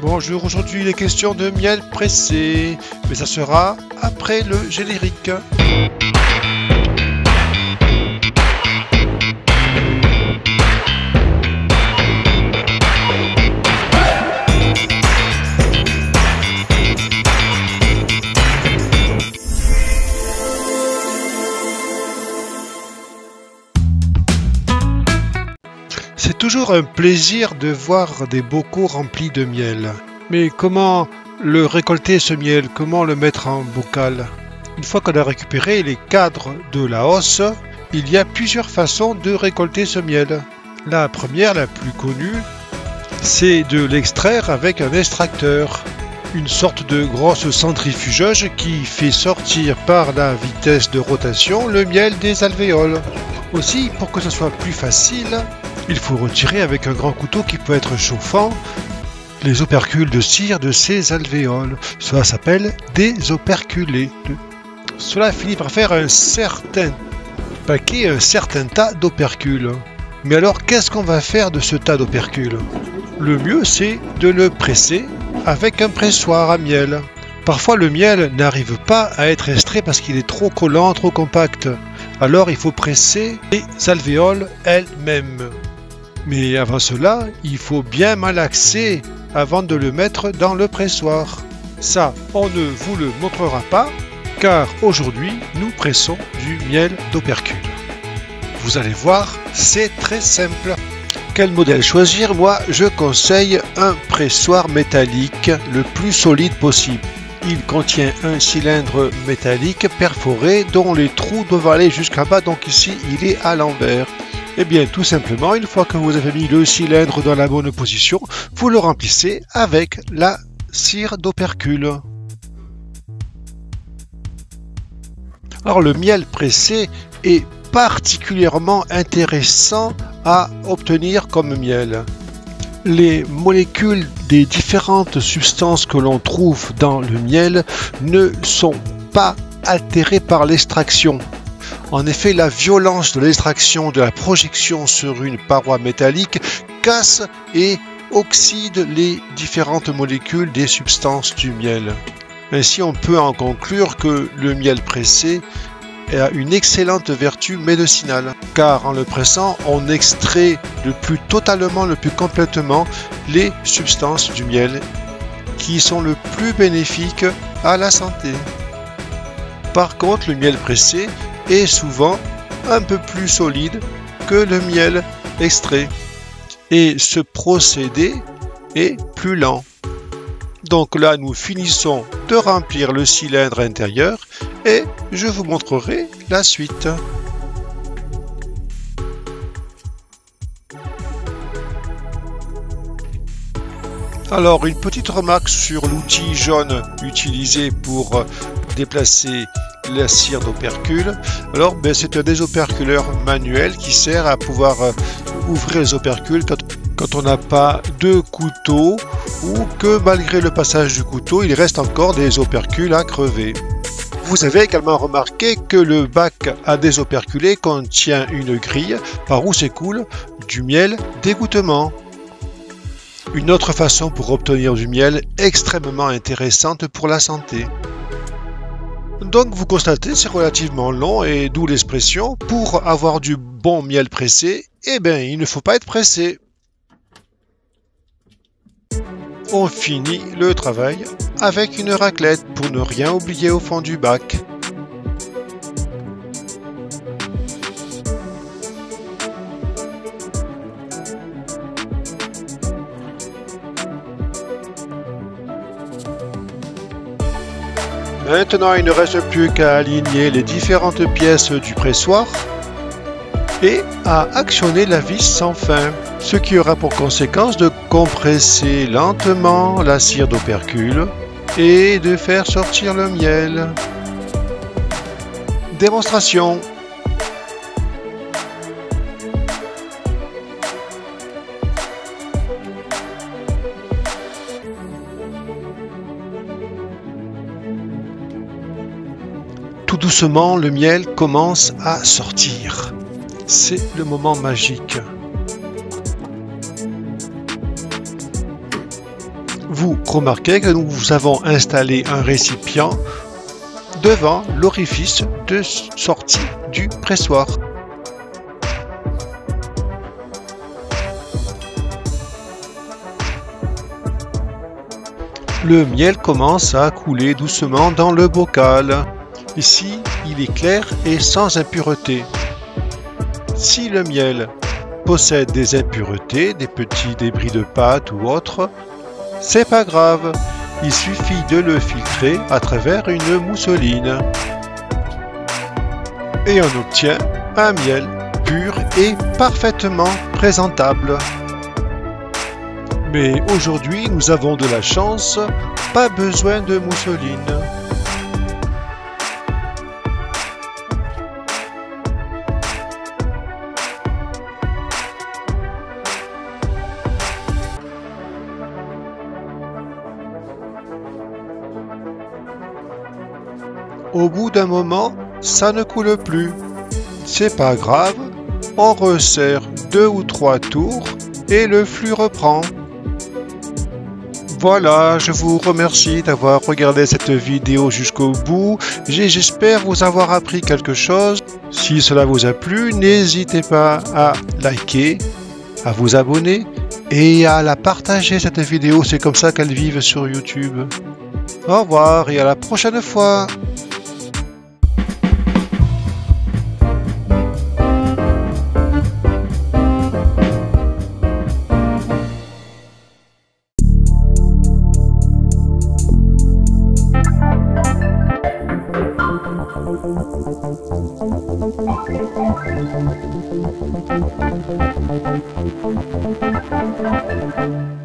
Bonjour, aujourd'hui il est question de miel pressé, mais ça sera après le générique. C'est toujours un plaisir de voir des bocaux remplis de miel. Mais comment le récolter ce miel? Comment le mettre en bocal? Une fois qu'on a récupéré les cadres de la hausse, il y a plusieurs façons de récolter ce miel. La première, la plus connue, c'est de l'extraire avec un extracteur. Une sorte de grosse centrifugeuse qui fait sortir par la vitesse de rotation le miel des alvéoles. Aussi, pour que ce soit plus facile, il faut retirer avec un grand couteau qui peut être chauffant les opercules de cire de ces alvéoles. Cela s'appelle désoperculer. Cela finit par faire un certain paquet, un certain tas d'opercules. Mais alors, qu'est-ce qu'on va faire de ce tas d'opercules? Le mieux, c'est de le presser avec un pressoir à miel. Parfois, le miel n'arrive pas à être extrait parce qu'il est trop collant, trop compact. Alors, il faut presser les alvéoles elles-mêmes. Mais avant cela, il faut bien malaxer avant de le mettre dans le pressoir. Ça, on ne vous le montrera pas, car aujourd'hui, nous pressons du miel d'opercule. Vous allez voir, c'est très simple. Quel modèle choisir? Moi, je conseille un pressoir métallique le plus solide possible. Il contient un cylindre métallique perforé dont les trous doivent aller jusqu'en bas, donc ici, il est à l'envers. Eh bien, tout simplement, une fois que vous avez mis le cylindre dans la bonne position, vous le remplissez avec la cire d'opercule. Alors, le miel pressé est particulièrement intéressant à obtenir comme miel. Les molécules des différentes substances que l'on trouve dans le miel ne sont pas altérées par l'extraction. En effet, la violence de l'extraction de la projection sur une paroi métallique casse et oxyde les différentes molécules des substances du miel. Ainsi, on peut en conclure que le miel pressé a une excellente vertu médicinale, car en le pressant, on extrait le plus totalement, le plus complètement les substances du miel qui sont le plus bénéfiques à la santé. Par contre, le miel pressé est souvent un peu plus solide que le miel extrait et ce procédé est plus lent. Donc là, nous finissons de remplir le cylindre intérieur et je vous montrerai la suite. Alors, une petite remarque sur l'outil jaune utilisé pour déplacer la cire d'opercule. Alors, c'est un désoperculeur manuel qui sert à pouvoir ouvrir les opercules quand on n'a pas de couteau ou que malgré le passage du couteau, il reste encore des opercules à crever. Vous avez également remarqué que le bac à désoperculer contient une grille par où s'écoule du miel d'égouttement. Une autre façon pour obtenir du miel extrêmement intéressante pour la santé. Donc vous constatez, c'est relativement long et d'où l'expression, pour avoir du bon miel pressé, eh bien il ne faut pas être pressé. On finit le travail avec une raclette pour ne rien oublier au fond du bac. Maintenant, il ne reste plus qu'à aligner les différentes pièces du pressoir et à actionner la vis sans fin, ce qui aura pour conséquence de compresser lentement la cire d'opercule et de faire sortir le miel. Démonstration. Tout doucement, le miel commence à sortir. C'est le moment magique. Vous remarquez que nous avons installé un récipient devant l'orifice de sortie du pressoir. Le miel commence à couler doucement dans le bocal. Ici, il est clair et sans impureté. Si le miel possède des impuretés, des petits débris de pâte ou autre, c'est pas grave. Il suffit de le filtrer à travers une mousseline. Et on obtient un miel pur et parfaitement présentable. Mais aujourd'hui, nous avons de la chance, pas besoin de mousseline. Au bout d'un moment, ça ne coule plus. C'est pas grave, on resserre 2 ou 3 tours et le flux reprend. Voilà, je vous remercie d'avoir regardé cette vidéo jusqu'au bout. J'espère vous avoir appris quelque chose. Si cela vous a plu, n'hésitez pas à liker, à vous abonner et à la partager cette vidéo. C'est comme ça qu'elle vive sur YouTube. Au revoir et à la prochaine fois. Thank you.